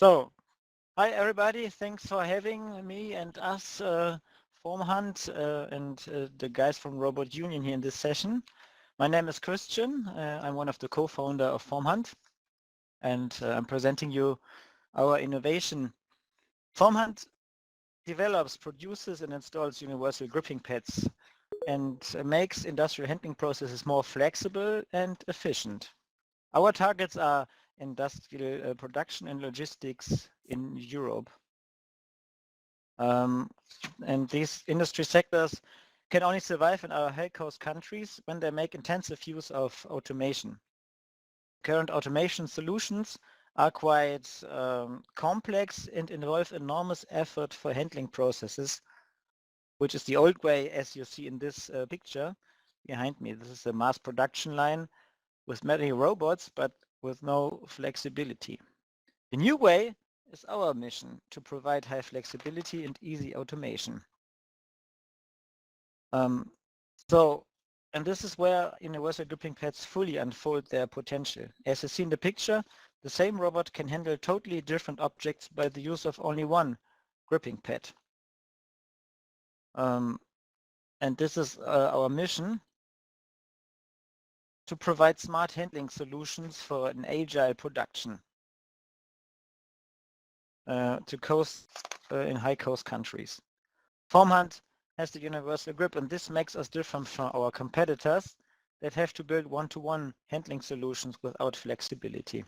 So, hi everybody, thanks for having me and us, FORMHAND and the guys from Robot Union here in this session. My name is Christian, I'm one of the co-founder of FORMHAND, and I'm presenting you our innovation. FORMHAND develops, produces and installs universal gripping pads and makes industrial handling processes more flexible and efficient. Our targets are industrial production and logistics in Europe. And these industry sectors can only survive in our high-cost countries when they make intensive use of automation. Current automation solutions are quite complex and involve enormous effort for handling processes, which is the old way, as you see in this picture behind me. This is a mass production line with many robots, but with no flexibility. The new way is our mission to provide high flexibility and easy automation. And this is where universal gripping pads fully unfold their potential. As you see in the picture, the same robot can handle totally different objects by the use of only one gripping pad. And this is our mission, to provide smart handling solutions for an agile production to coast in high-cost countries. FORMHAND has the universal grip, and this makes us different from our competitors that have to build one-to-one handling solutions without flexibility.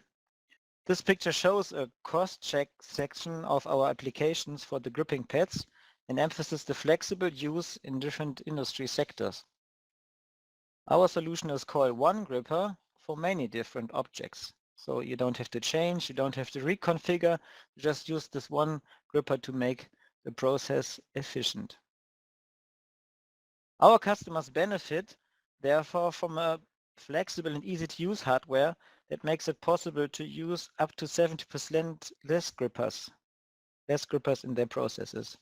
This picture shows a cross-check section of our applications for the gripping pads and emphasizes the flexible use in different industry sectors. Our solution is called One Gripper for many different objects. So you don't have to change, you don't have to reconfigure, you just use this one gripper to make the process efficient. Our customers benefit, therefore, from a flexible and easy-to-use hardware that makes it possible to use up to 70% less grippers in their processes.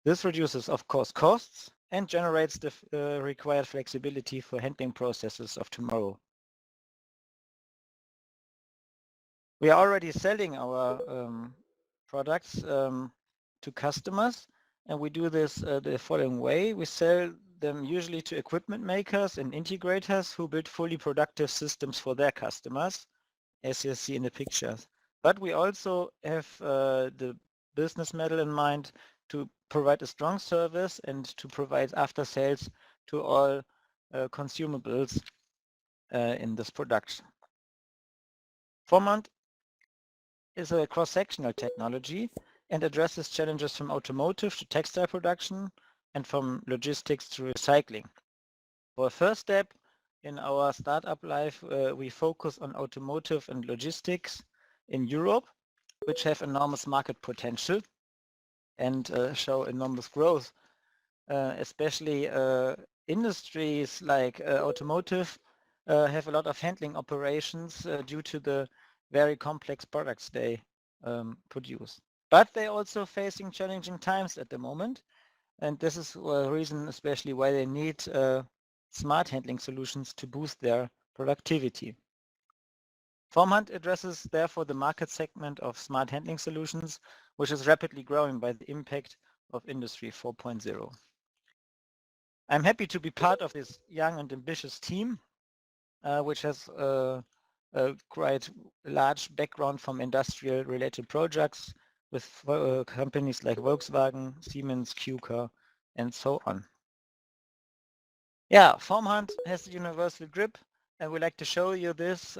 This reduces, of course, costs and generates the required flexibility for handling processes of tomorrow. We are already selling our products to customers, and we do this the following way. We sell them usually to equipment makers and integrators who build fully productive systems for their customers, as you see in the pictures. But we also have the business model in mind to provide a strong service and to provide after sales to all consumables in this production. FORMHAND is a cross-sectional technology and addresses challenges from automotive to textile production and from logistics to recycling. For a first step in our startup life, we focus on automotive and logistics in Europe, which have enormous market potential and show enormous growth, especially industries like automotive have a lot of handling operations due to the very complex products they produce. But they're also facing challenging times at the moment, and this is a reason especially why they need smart handling solutions to boost their productivity. FORMHAND addresses therefore the market segment of smart handling solutions, which is rapidly growing by the impact of Industry 4.0. I'm happy to be part of this young and ambitious team, which has a quite large background from industrial related projects with companies like Volkswagen, Siemens, Q-Car, and so on. Yeah, FORMHAND has the universal grip, and we'd like to show you this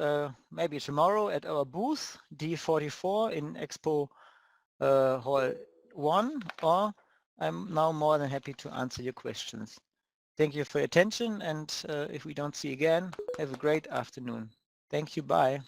maybe tomorrow at our booth D44 in Expo Hall 1, or I'm now more than happy to answer your questions. Thank you for your attention, and if we don't see again, have a great afternoon. Thank you, bye.